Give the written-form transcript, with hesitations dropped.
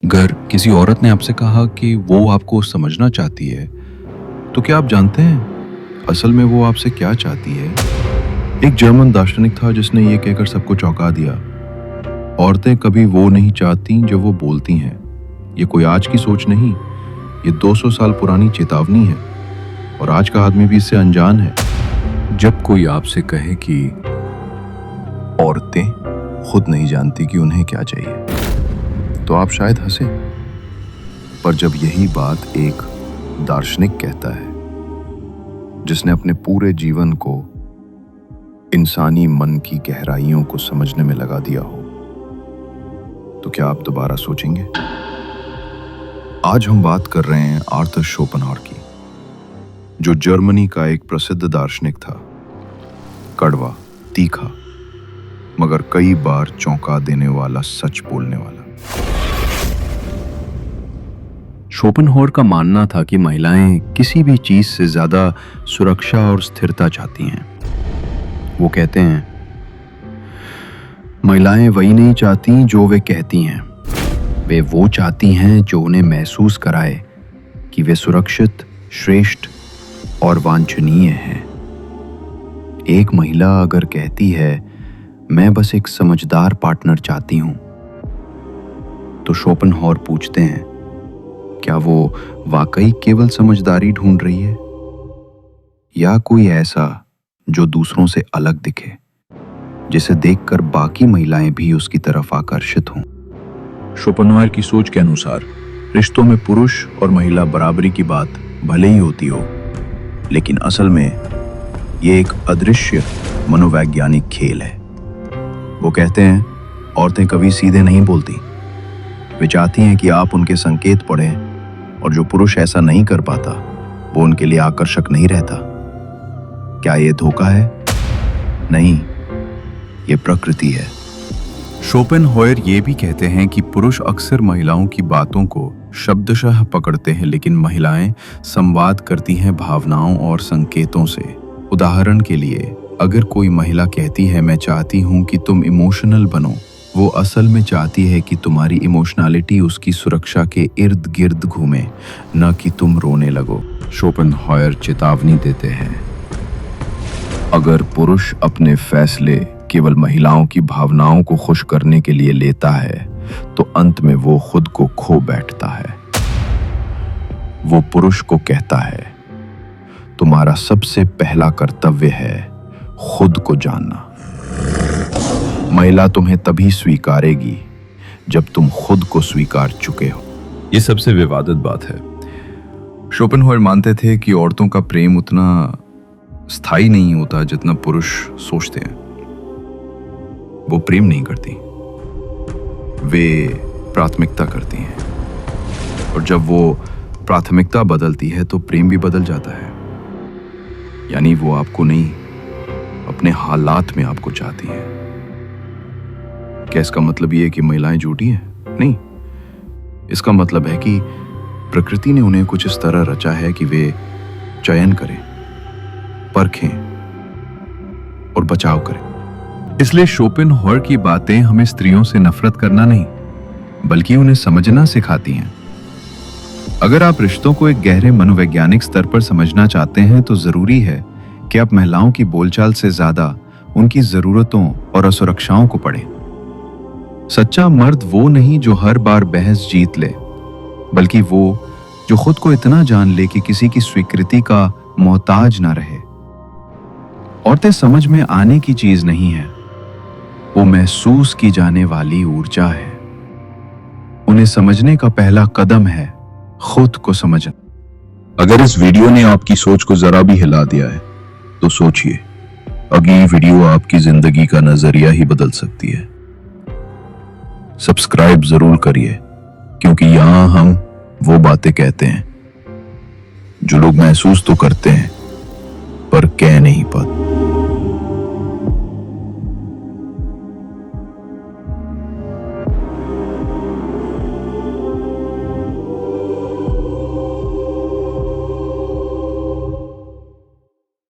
अगर किसी औरत ने आपसे कहा कि वो आपको समझना चाहती है, तो क्या आप जानते हैं असल में वो आपसे क्या चाहती है? एक जर्मन दार्शनिक था जिसने ये कहकर सबको चौंका दिया, औरतें कभी वो नहीं चाहती जो वो बोलती हैं। ये कोई आज की सोच नहीं, ये 200 साल पुरानी चेतावनी है और आज का आदमी भी इससे अनजान है। जब कोई आपसे कहे कि औरतें खुद नहीं जानती कि उन्हें क्या चाहिए, तो आप शायद हंसे। पर जब यही बात एक दार्शनिक कहता है जिसने अपने पूरे जीवन को इंसानी मन की गहराइयों को समझने में लगा दिया हो, तो क्या आप दोबारा सोचेंगे? आज हम बात कर रहे हैं आर्थर शोपेनहावर की, जो जर्मनी का एक प्रसिद्ध दार्शनिक था। कड़वा, तीखा, मगर कई बार चौंका देने वाला सच बोलने वाला। शोपेनहावर का मानना था कि महिलाएं किसी भी चीज से ज्यादा सुरक्षा और स्थिरता चाहती हैं। वो कहते हैं, महिलाएं वही नहीं चाहती जो वे कहती हैं, वे वो चाहती हैं जो उन्हें महसूस कराए कि वे सुरक्षित, श्रेष्ठ और वांछनीय हैं। एक महिला अगर कहती है, मैं बस एक समझदार पार्टनर चाहती हूं, तो शोपेनहावर पूछते हैं, क्या वो वाकई केवल समझदारी ढूंढ रही है, या कोई ऐसा जो दूसरों से अलग दिखे, जिसे देखकर बाकी महिलाएं भी उसकी तरफ आकर्षित हों? शोपेनहावर की सोच के अनुसार रिश्तों में पुरुष और महिला बराबरी की बात भले ही होती हो, लेकिन असल में ये एक अदृश्य मनोवैज्ञानिक खेल है। वो कहते हैं, औरतें कभी सीधे नहीं बोलती। वे चाहती हैं कि आप उनके संकेत पढ़ें, और जो पुरुष ऐसा नहीं कर पाता वो उनके लिए आकर्षक नहीं रहता। क्या ये धोखा है? नहीं, ये प्रकृति है। शोपेनहावर ये भी कहते हैं कि पुरुष अक्सर महिलाओं की बातों को शब्दशः पकड़ते हैं, लेकिन महिलाएं संवाद करती हैं भावनाओं और संकेतों से। उदाहरण के लिए, अगर कोई महिला कहती है, मैं चाहती हूं कि तुम इमोशनल बनो, वो असल में चाहती है कि तुम्हारी इमोशनैलिटी उसकी सुरक्षा के इर्द गिर्द घूमे, न कि तुम रोने लगो। शोपेनहावर चेतावनी देते हैं, अगर पुरुष अपने फैसले केवल महिलाओं की भावनाओं को खुश करने के लिए लेता है, तो अंत में वो खुद को खो बैठता है। वो पुरुष को कहता है, तुम्हारा सबसे पहला कर्तव्य है खुद को जानना। महिला तुम्हें तभी स्वीकारेगी जब तुम खुद को स्वीकार चुके हो। ये सबसे विवादित बात है। शोपेनहावर मानते थे कि औरतों का प्रेम उतना स्थायी नहीं होता जितना पुरुष सोचते हैं। वो प्रेम नहीं करती, वे प्राथमिकता करती हैं, और जब वो प्राथमिकता बदलती है तो प्रेम भी बदल जाता है। यानी वो आपको नहीं, अपने हालात में आपको चाहती हैं। क्या इसका मतलब ये है कि महिलाएं झूठी हैं? नहीं, इसका मतलब है कि प्रकृति ने उन्हें कुछ इस तरह रचा है कि वे चयन करें, परखें और बचाव करें। इसलिए शोपेनहावर की बातें हमें स्त्रियों से नफरत करना नहीं, बल्कि उन्हें समझना सिखाती हैं। अगर आप रिश्तों को एक गहरे मनोवैज्ञानिक स्तर पर समझना चाहते हैं, तो जरूरी है कि आप महिलाओं की बोलचाल से ज्यादा उनकी जरूरतों और असुरक्षाओं को पढ़ें। सच्चा मर्द वो नहीं जो हर बार बहस जीत ले, बल्कि वो जो खुद को इतना जान ले कि किसी की स्वीकृति का मोहताज ना रहे। औरतें समझ में आने की चीज नहीं है, वो महसूस की जाने वाली ऊर्जा है। उन्हें समझने का पहला कदम है खुद को समझना। अगर इस वीडियो ने आपकी सोच को जरा भी हिला दिया है, तो सोचिए, अगली वीडियो आपकी जिंदगी का नजरिया ही बदल सकती है। सब्सक्राइब जरूर करिए, क्योंकि यहां हम वो बातें कहते हैं जो लोग महसूस तो करते हैं पर कह नहीं पाते।